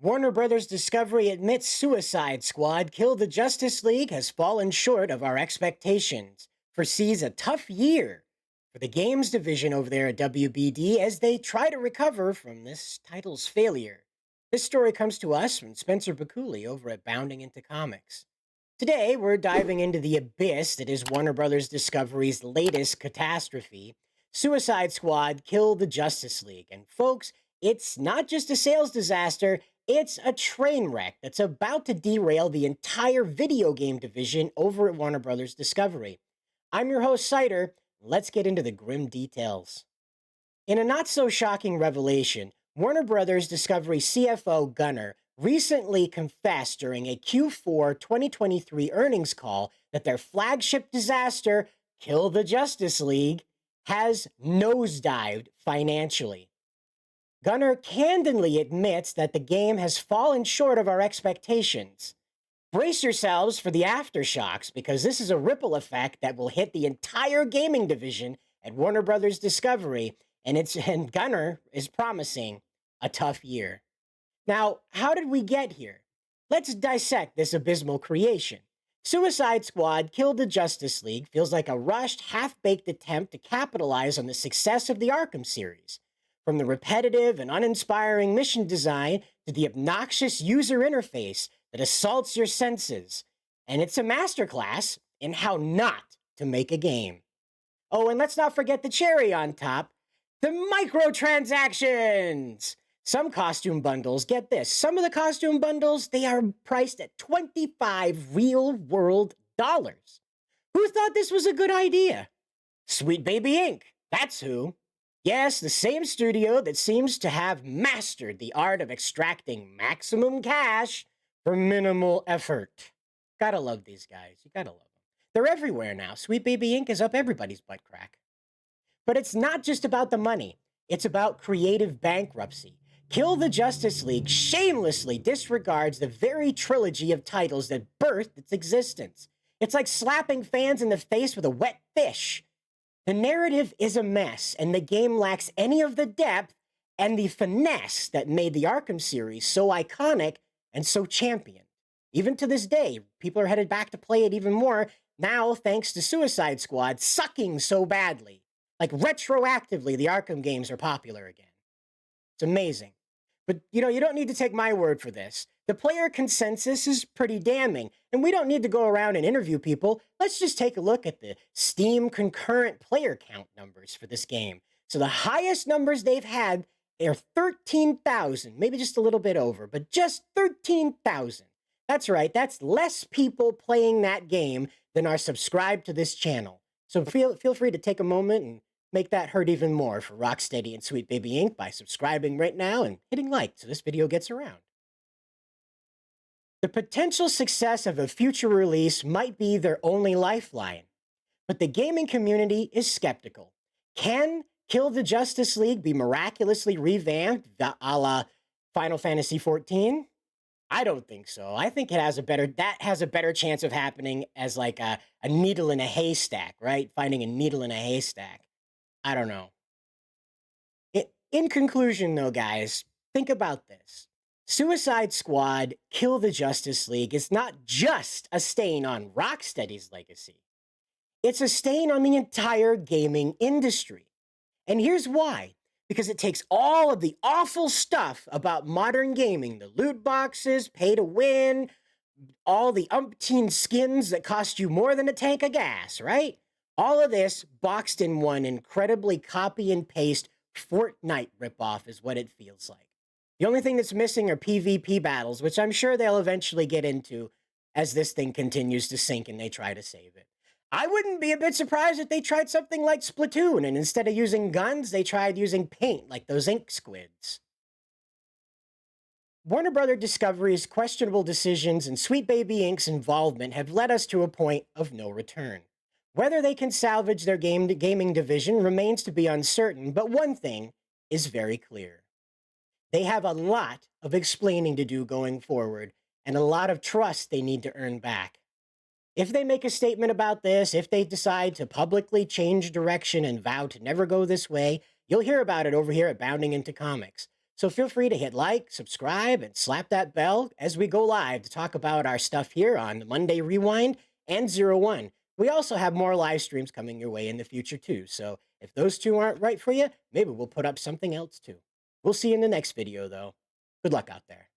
Warner Brothers Discovery admits Suicide Squad Kill the Justice League has fallen short of our expectations, foresees a tough year for the games division over there at WBD as they try to recover from this title's failure. This story comes to us from Spencer Bakuli over at Bounding Into Comics. Today, we're diving into the abyss that is Warner Brothers Discovery's latest catastrophe. Suicide Squad Kill the Justice League. And folks, it's not just a sales disaster, it's a train wreck that's about to derail the entire video game division over at Warner Brothers Discovery. I'm your host, Cider. Let's get into the grim details. In a not-so-shocking revelation, Warner Brothers Discovery CFO Gunnar recently confessed during a Q4 2023 earnings call that their flagship disaster, Kill the Justice League, has nosedived financially. Gunnar candidly admits that the game has fallen short of our expectations. Brace yourselves for the aftershocks because this is a ripple effect that will hit the entire gaming division at Warner Brothers Discovery, and Gunnar is promising a tough year. Now, how did we get here? Let's dissect this abysmal creation. Suicide Squad Kill the Justice League feels like a rushed, half-baked attempt to capitalize on the success of the Arkham series. From the repetitive and uninspiring mission design to the obnoxious user interface that assaults your senses. And it's a masterclass in how not to make a game. Oh, and let's not forget the cherry on top, the microtransactions! Some costume bundles, get this, some of the costume bundles, they are priced at 25 real-world dollars. Who thought this was a good idea? Sweet Baby Inc., that's who. Yes, the same studio that seems to have mastered the art of extracting maximum cash for minimal effort. Gotta love these guys. You gotta love them. They're everywhere now. Sweet Baby Inc. is up everybody's butt crack. But it's not just about the money. It's about creative bankruptcy. Kill the Justice League shamelessly disregards the very trilogy of titles that birthed its existence. It's like slapping fans in the face with a wet fish. The narrative is a mess, and the game lacks any of the depth and the finesse that made the Arkham series so iconic and so championed. Even to this day, people are headed back to play it even more now thanks to Suicide Squad sucking so badly. Like retroactively, the Arkham games are popular again. It's amazing. But, you don't need to take my word for this. The player consensus is pretty damning, and we don't need to go around and interview people. Let's just take a look at the Steam concurrent player count numbers for this game. So the highest numbers they've had are 13,000, maybe just a little bit over, but just 13,000. That's right, that's less people playing that game than are subscribed to this channel. So feel free to take a moment and make that hurt even more for Rocksteady and Sweet Baby Inc. by subscribing right now and hitting like so this video gets around. The potential success of a future release might be their only lifeline, but the gaming community is skeptical. Can Kill the Justice League be miraculously revamped a la Final Fantasy XIV? I don't think so. I think that has a better chance of happening as like a needle in a haystack, right? Finding a needle in a haystack. I don't know. In conclusion, though, guys, think about this. Suicide Squad Kill the Justice League is not just a stain on Rocksteady's legacy. It's a stain on the entire gaming industry. And here's why. Because it takes all of the awful stuff about modern gaming, the loot boxes, pay to win, all the umpteen skins that cost you more than a tank of gas, right? All of this boxed in one incredibly copy and paste Fortnite ripoff is what it feels like. The only thing that's missing are PvP battles, which I'm sure they'll eventually get into as this thing continues to sink and they try to save it. I wouldn't be a bit surprised if they tried something like Splatoon, and instead of using guns, they tried using paint, like those ink squids. Warner Brothers Discovery's questionable decisions and Sweet Baby Inc.'s involvement have led us to a point of no return. Whether they can salvage their gaming division remains to be uncertain, but one thing is very clear. They have a lot of explaining to do going forward, and a lot of trust they need to earn back. If they make a statement about this, if they decide to publicly change direction and vow to never go this way, you'll hear about it over here at Bounding Into Comics. So feel free to hit like, subscribe, and slap that bell as we go live to talk about our stuff here on Monday Rewind and Zero One. We also have more live streams coming your way in the future, too. So if those two aren't right for you, maybe we'll put up something else, too. We'll see you in the next video, though. Good luck out there.